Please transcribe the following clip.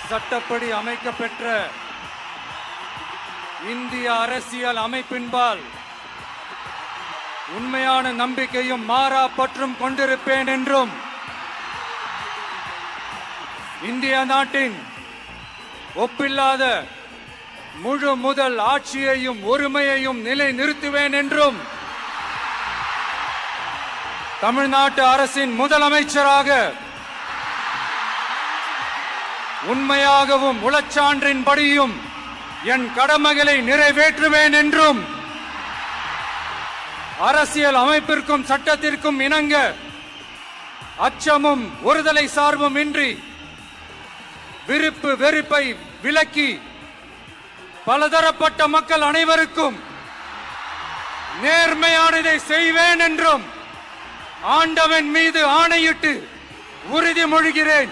சட்டப்படி அமைக்கப்பெற்ற இந்திய அரசியல் அமைப்பின்பால் உண்மையான நம்பிக்கையும் மாறா பற்றும் கொண்டிருப்பேன் என்றும் இந்திய நாட்டின் ஒப்பில்லாத முழு முதல் ஆட்சியையும் ஒருமையையும் நிலைநிறுத்துவேன் என்றும் தமிழ்நாட்டு அரசின் முதலமைச்சராக உண்மையாகவும் உளச்சான்றின்படியும் என் கடமைகளை நிறைவேற்றுவேன் என்றும் அரசியல் அமைப்பிற்கும் சட்டத்திற்கும் இணங்க அச்சமும் ஒருதலை சார்பும் இன்றி விருப்பு வெறுப்பை விலக்கி பலதரப்பட்ட மக்கள் அனைவருக்கும் நேர்மையானதை செய்வேன் என்றும் ஆண்டவன் மீது ஆணையிட்டு உறுதிமொழிகிறேன்.